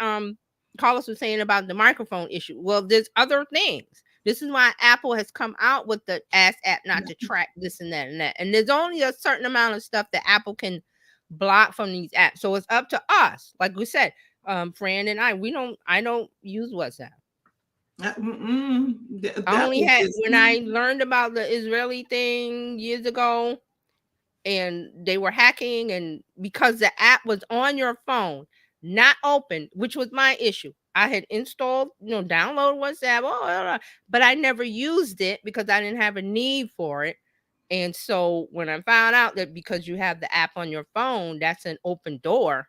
Carlos was saying about the microphone issue. Well, there's other things. This is why Apple has come out with the Ask app not to track this and that and that. And there's only a certain amount of stuff that Apple can block from these apps. So it's up to us. Like we said, Fran and I don't use WhatsApp. I That only was had just when I learned about the Israeli thing years ago, and they were hacking, and because the app was on your phone, not open, which was my issue. I had installed, download WhatsApp, but I never used it because I didn't have a need for it. And so when I found out that because you have the app on your phone, that's an open door,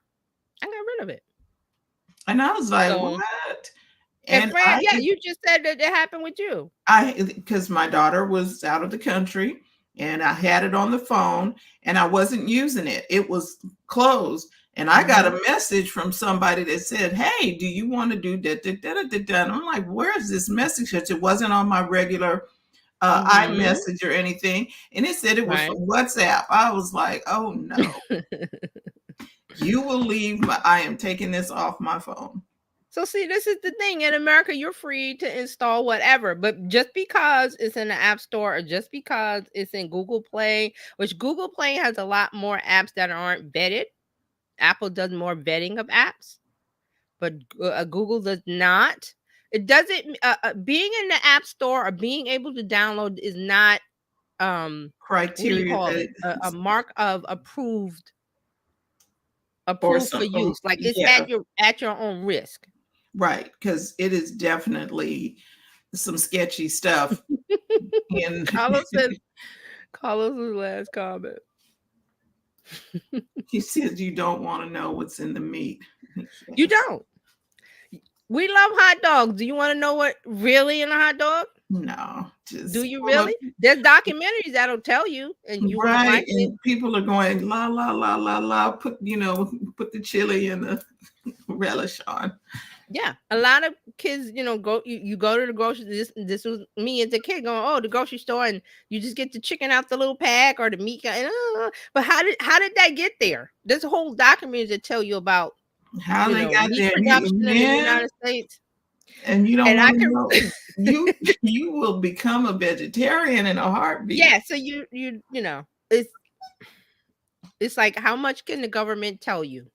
I got rid of it. and I was like, So, what? and And Fran, yeah, you just said that it happened with you. because my daughter was out of the country and I had it on the phone and I wasn't using it. It was closed. And I got Mm-hmm. a message from somebody that said, "Hey, do you want to do that?" And I'm like, "Where's this message?" Because it wasn't on my regular Mm-hmm. iMessage or anything. And it said it was Right. from WhatsApp. I was like, "Oh no, you will leave I am taking this off my phone." So see, this is the thing. In America, you're free to install whatever, but just because it's in the App Store or just because it's in Google Play, which Google Play has a lot more apps that aren't vetted. Apple does more vetting of apps, but Google does not. It doesn't. Being in the App Store or being able to download is not. What do you Criteria call that it? A mark of or approved for something. use. Like it's Yeah, at your own risk. right. Because it is definitely some sketchy stuff. And Carlos said Carlos's last comment. he says you don't want to know what's in the meat. You Yes. don't. We love hot dogs. Do you want to know what really in a hot dog? No, Do just you full of really? There's documentaries that'll tell you, and you won't right. like it. And people are going la la la la la. Put the chili and the relish on. Yeah, a lot of kids, go you go to the grocery. This was me as a kid going, oh, the grocery store, and you just get the chicken out the little pack or the meat. But how did that get there? There's a whole documentary that tell you about How they got meat there, production in the man, United States, and you don't and want I to can. know. You you will become a vegetarian in a heartbeat. Yeah, so it's like, how much can the government tell you?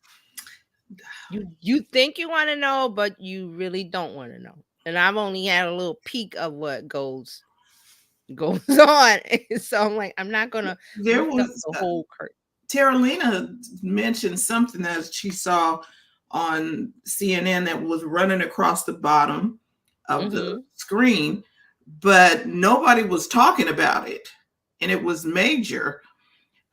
You think you want to know, but you really don't want to know. And I've only had a little peek of what goes on. So I'm like, I'm not gonna There lift up was the whole curtain. Terralina mentioned something that she saw on CNN that was running across the bottom of the Mm-hmm. screen, but nobody was talking about it. And it was major,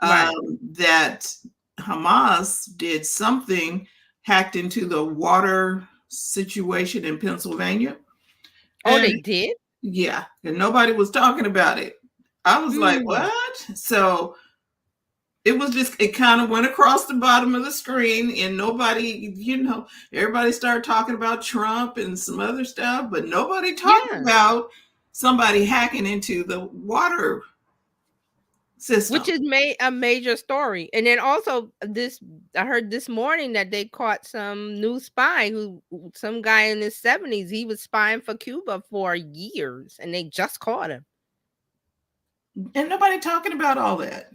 Right. that Hamas did something, hacked into the water situation in Pennsylvania. Oh, And they did? yeah, and nobody was talking about it. I was like, Hmm. what? So it was just, it kind of went across the bottom of the screen, and nobody, everybody started talking about Trump and some other stuff, but nobody talked Yeah. about somebody hacking into the water Which system. is a major story. And then also I heard this morning that they caught some new spy some guy in his 70s. He was spying for Cuba for years and they just caught him. And nobody talking about all that.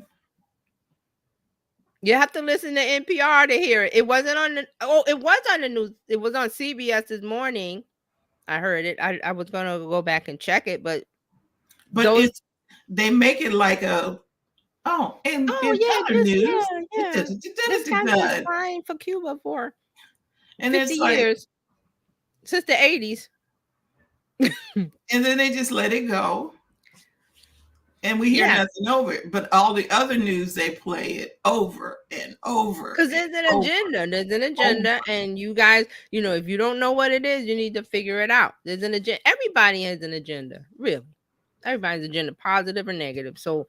You have to listen to NPR to hear it. It wasn't on it was on the news. It was on CBS this morning. I heard it. I was gonna go back and check it, but But those it's, they make it like a, oh, in yeah, other just news, yeah. This guy's been spying for Cuba for and 50 it's like, years since the 80s. and then they just let it go, and we hear Yeah, nothing over it. But all the other news, they play it over and over because and there's an over, agenda. There's an over. agenda, and you guys, if you don't know what it is, you need to figure it out. There's an agenda. Everybody has an agenda, really. Everybody's agenda, positive or negative. So,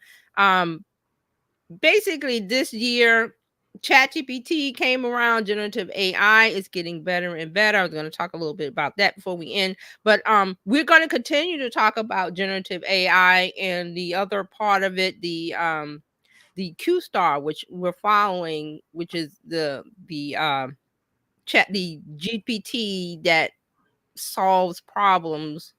basically, this year, ChatGPT came around. Generative AI is getting better and better. I was going to talk a little bit about that before we end, but we're going to continue to talk about generative AI and the other part of it, the Q star, which we're following, which is the GPT that solves problems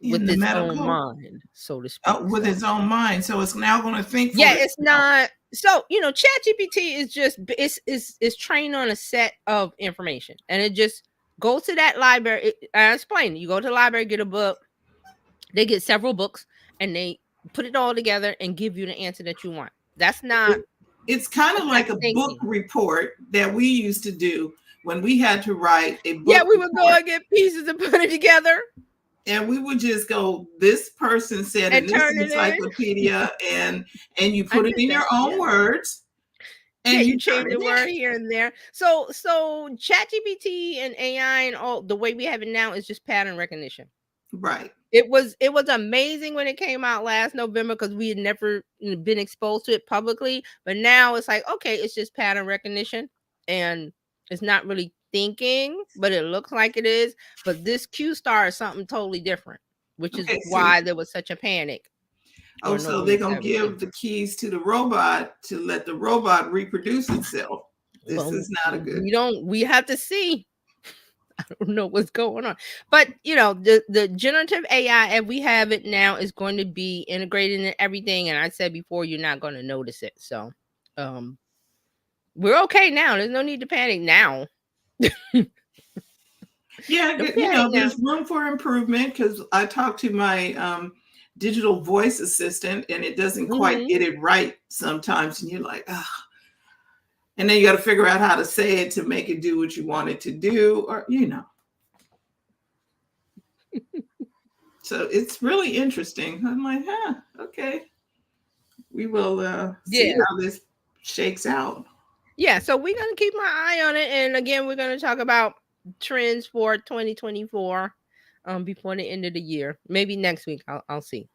In with the its own medical, mind, so to speak. with So its own mind, so it's now going to think yeah, for it's itself. not. So ChatGPT is just it's trained on a set of information, and it just goes to that library. I explained. You go to the library, get a book. They get several books, and they put it all together and give you the answer that you want. That's not It's kind of that's like a book thinking. report that we used to do when we had to write a Yeah, book we would go report. and get pieces and put it together And we would just go, this person said in and this turn it in. encyclopedia, and you I put it did in your that. own Yeah. words, Yeah, and you you turn change it the word in. here and there. So ChatGPT and AI and all the way we have it now is just pattern recognition. Right. It was amazing when it came out last November because we had never been exposed to it publicly. But now it's like, okay, it's just pattern recognition and it's not really thinking, but it looks like it is. But this Q star is something totally different, which is Okay, so, why there was such a panic oh, on so they're November gonna 17th. give the keys to the robot to let the robot reproduce itself. This Well, is not a good. we have to see. I don't know what's going on. But the generative AI as we have it now is going to be integrated in everything. And I said before, you're not going to notice it. So um we're okay now. There's no need to panic now. Yeah, Don't panic now. there's room for improvement, because I talked to my digital voice assistant, and it doesn't quite Hmm. get it right sometimes, and you're like, ah. And then you got to figure out how to say it to make it do what you want it to do, or So it's really interesting. I'm like, okay, we will see Yeah. how this shakes out. Yeah. So we're gonna keep my eye on it. And again, we're gonna talk about trends for 2024 before the end of the year. Maybe next week. I'll see.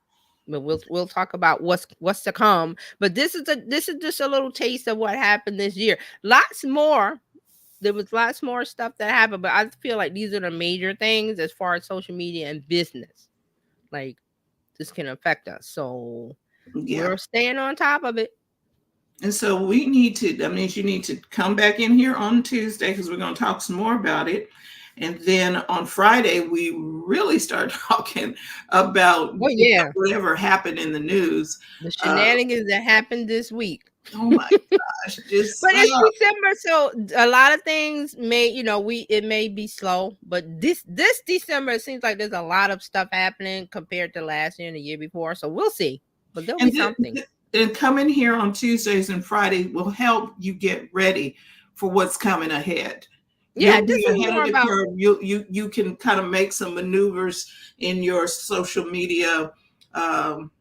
But we'll talk about what's to come. But this is just a little taste of what happened this year. Lots more. There was lots more stuff that happened, but I feel like these are the major things as far as social media and business. Like this can affect us. So Yeah. we're staying on top of it. And so we need to, that means you need to come back in here on Tuesday, because we're going to talk some more about it. And then on Friday, we really start talking about Oh yeah. whatever happened in the news. The Uh, shenanigans that happened this week. oh my gosh, just But it's December, so a lot of things may, it may be slow, but this December it seems like there's a lot of stuff happening compared to last year and the year before. So we'll see. But there'll be and something. coming here on Tuesdays and Fridays will help you get ready for what's coming ahead. Yeah, You'll this be is ahead of more the about curve. You can kind of make some maneuvers in your social media um,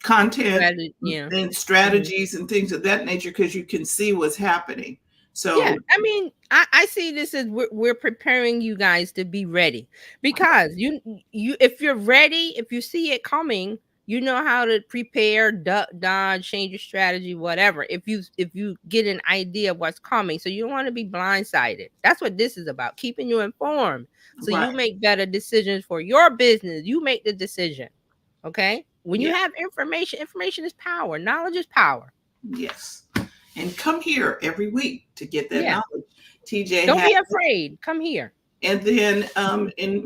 content strategy. Yeah. and Mhm. strategies and things of that nature because you can see what's happening. Yeah, So I mean, I see this as we're preparing you guys to be ready because you if you're ready, if you see it coming, you know how to prepare, duck, dodge, change your strategy, whatever. If you get an idea of what's coming, so you don't want to be blindsided. That's what this is about, keeping you informed, so right, you make better decisions for your business. You make the decision, okay? When you yeah, have information is power. Knowledge is power. yes, and come here every week to get that Yeah, knowledge. TJ don't has. be afraid. Come here. And then,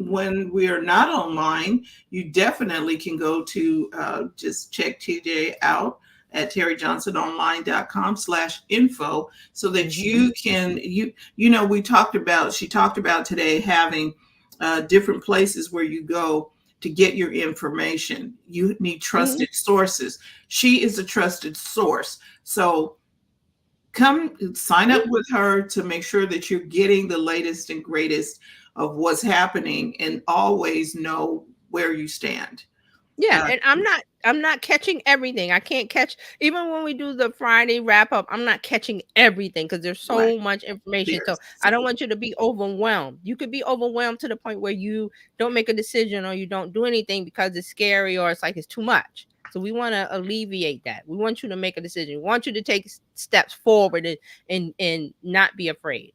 when we are not online, you definitely can go to just check TJ out at terryjohnsononline.com/info so that Mhm. you can we she talked about today having different places where you go to get your information. You need Mhm. trusted sources. She is a trusted source. So come sign up Yeah, with her to make sure that you're getting the latest and greatest of what's happening and always know where you stand. yeah, Uh, and I'm not catching everything. I can't catch even when we do the Friday wrap up, I'm not catching everything because there's right. so much information. So There's I so don't want you to be overwhelmed. You could be overwhelmed to the point where you don't make a decision or you don't do anything because it's scary or it's like it's too much. So we want to alleviate that. We want you to make a decision. We want you to take steps forward and not be afraid.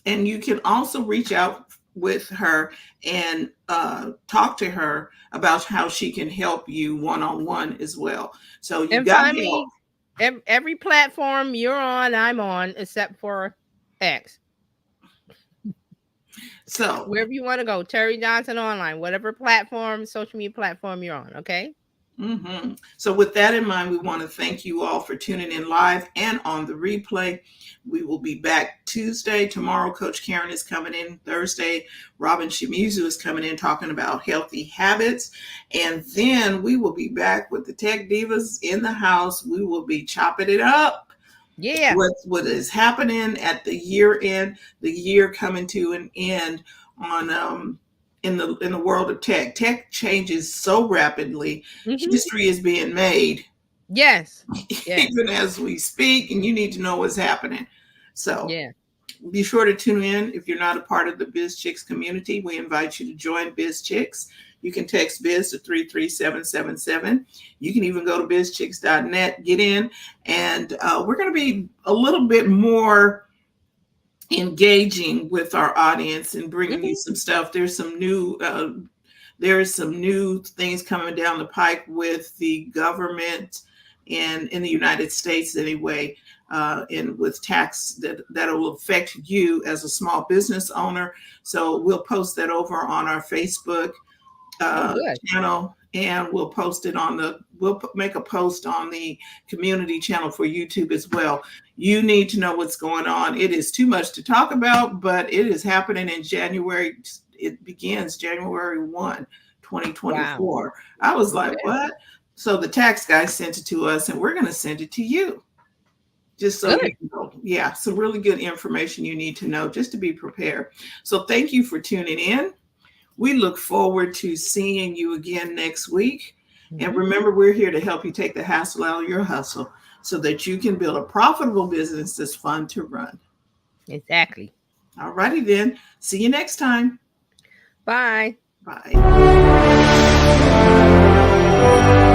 and you can also reach out with her and talk to her about how she can help you one-on-one as well. So you And got find help. me every platform you're on, I'm on, except for X. So Wherever you want to go, Terry Johnson Online, whatever platform, social media platform you're on. Okay. So, with that in mind, we want to thank you all for tuning in live and on the replay. We will be back Tuesday. Tomorrow, Coach Karen is coming in. Thursday, Robin Shimizu is coming in talking about healthy habits. And then we will be back with the Tech Divas in the house. We will be chopping it up. Yeah. What is happening at the year end, the year coming to an end on in the world of tech. Tech changes so rapidly. Hmm. History is being made Yes. Yes. even as we speak, and you need to know what's happening. So Yeah. be sure to tune in. If you're not a part of the Bizchicks community, we invite you to join Bizchicks. You can text Biz to 33777. You can even go to bizchicks.net, get in, and we're going to be a little bit more engaging with our audience and bringing you Hmm. some stuff. There is some new things coming down the pike with the government and in the United States anyway, and with tax that will affect you as a small business owner. So we'll post that over on our Facebook Oh, good. channel, and we'll make a post on the community channel for YouTube as well. You need to know what's going on. It is too much to talk about, but it is happening in January. It begins January 1, Wow. 2024. I was like, Okay. what? So the tax guy sent it to us, and we're going to send it to you just so you Good. know. Yeah, some really good information you need to know just to be prepared. So thank you for tuning in. We look forward to seeing you again next week. And Hmm. remember, we're here to help you take the hassle out of your hustle so that you can build a profitable business that's fun to run. Exactly. All righty then. See you next time. Bye. Bye.